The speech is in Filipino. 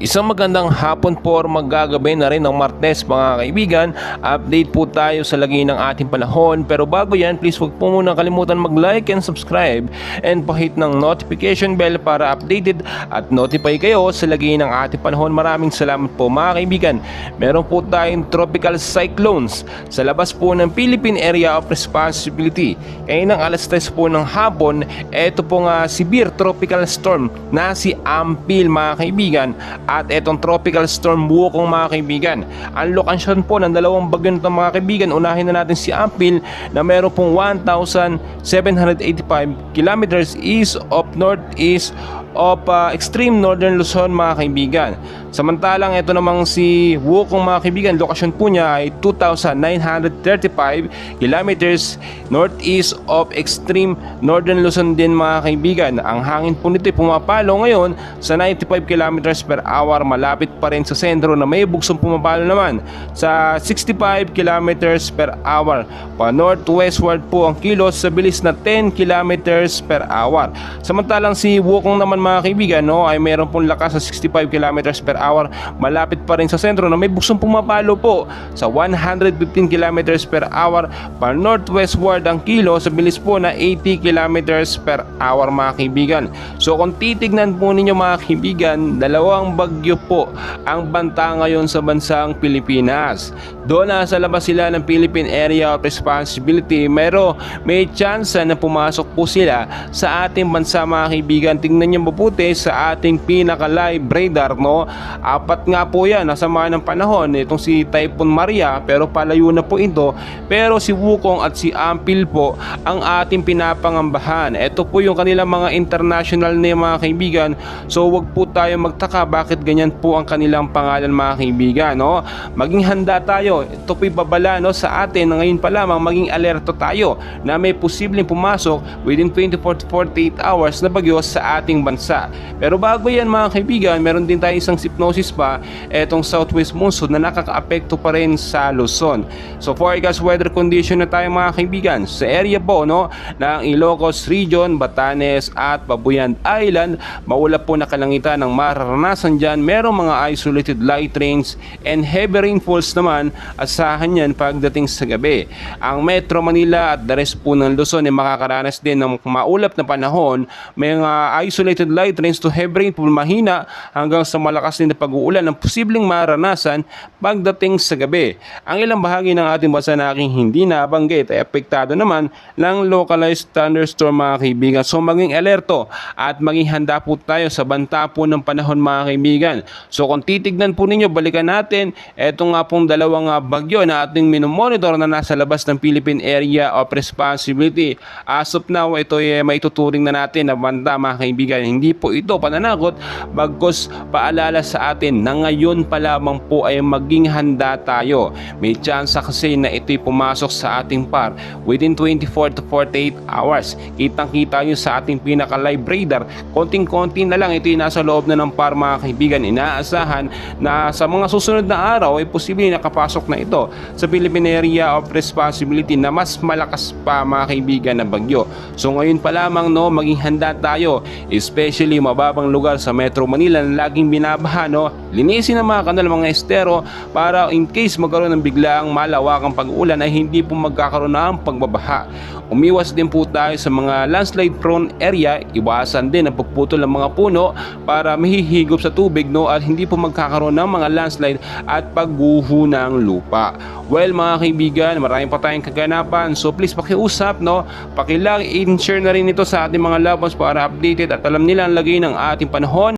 Isang magandang hapon po or maggagabi na rin ng Martes mga kaibigan. Update po tayo sa lagay ng ating panahon. Pero bago yan, please huwag po muna kalimutan mag-like and subscribe and pahit ng notification bell para updated at notify kayo sa lagay ng ating panahon. Maraming salamat po mga kaibigan. Meron po tayong tropical cyclones sa labas po ng Philippine Area of Responsibility. Kaya ng alas 3 po ng hapon, eto po nga severe tropical storm na si Ampil mga kaibigan. At etong tropical storm Wukong mga kaibigan. Ang lokasyon po ng dalawang bagyo nito mga kaibigan, unahin na natin si Ampil na meron pong 1,785 kilometers east of northeast of extreme northern Luzon mga kaibigan. Samantalang ito namang si Wukong mga kaibigan, lokasyon po niya ay 2,935 kilometers northeast of extreme northern Luzon din mga kaibigan. Ang hangin po nito ay pumapalo ngayon sa 95 kilometers per hour, malapit pa rin sa sentro na may bugsong pumapalo naman sa 65 kilometers per hour. Pa northwestward po ang kilos sa bilis na 10 kilometers per hour. Samantalang si Wukong naman mga kaibigan ay mayroon pong lakas sa 65 kilometers per hour, malapit pa rin sa sentro na may buksong pumapalo po sa 115 kilometers per hour. Pa northwestward ang kilos sa bilis po na 80 kilometers per hour mga kaibigan. So kung titignan po ninyo mga kaibigan, dalawang bagyo po ang banta ngayon sa bansang Pilipinas. Doon sa labas sila ng Philippine Area of Responsibility, may chance na pumasok po sila sa ating bansa mga kaibigan. Tingnan nyo mabuti sa ating pinaka-live radar, apat nga po yan, nasama ng panahon itong si Typhoon Maria, pero palayo na po ito. Pero si Wukong at si Ampil po ang ating pinapangambahan. Ito po yung kanilang mga international na mga kaibigan. So wag po tayo magtaka bakit ganyan po ang kanilang pangalan mga kaibigan. Maging handa tayo. Ito po'y babala sa atin na ngayon pa lamang maging alerto tayo na may posibleng pumasok within 24 to 48 hours na bagyo sa ating bansa. Pero bago yan mga kaibigan, meron din tayo isang hypnosis pa, etong southwest monsoon na nakaka-apekto pa rin sa Luzon. So forecast weather condition na tayo mga kaibigan sa area po ng Ilocos Region, Batanes at Babuyan Island. Maulap po na kalangitan ng mararanasan dyan. Merong mga isolated light rains and heavy rainfalls naman asahan yan pagdating sa gabi. Ang Metro Manila at the rest po ng Luzon ay makakaranas din ng maulap na panahon. May mga isolated light rains to heavy rainfall, mahina hanggang sa malakas din na pag-uulan ang posibleng maranasan pagdating sa gabi. Ang ilang bahagi ng ating bansa na aking hindi nabanggit ay apektado naman ng localized thunderstorm mga kaibigan. So maging alerto at maging handa po tayo sa banta po ng panahon mga kaibigan. So kung titignan po ninyo, balikan natin etong nga pong dalawang bagyo na ating minomonitor na nasa labas ng Philippine Area of Responsibility. As of now, ito ay maituturing na natin na banta mga kaibigan. Hindi po ito pananakot, bagkus paalala sa atin na ngayon pa lamang po ay maging handa tayo. May chance kasi na ito'y pumasok sa ating par within 24 to 48 hours. Kitang-kita nyo sa ating pinaka-live radar, konting-konti na lang ito'y nasa loob na ng par mga kaibigan. Inaasahan na sa mga susunod na araw ay posibleng nakapasok na ito sa Philippine Area of Responsibility na mas malakas pa mga kaibigan na bagyo. So ngayon pa lamang maging handa tayo, especially mababang lugar sa Metro Manila na laging binabaha. Linisin ang mga kanal, mga estero, para in case magkaroon ng biglaang malawakang pag-ulan ay hindi po magkakaroon ng pagbabaha. Umiwas din po tayo sa mga landslide prone area, iwasan din ang pagputol ng mga puno para mahihigop sa tubig at hindi po magkakaroon ng mga landslide at pagguho ng lupa. Well mga kaibigan, marami pa tayong kaganapan, so please pakiusap, pakilang i-share na rin ito sa ating mga loved ones para updated at alam nila ang lagay ng ating panahon.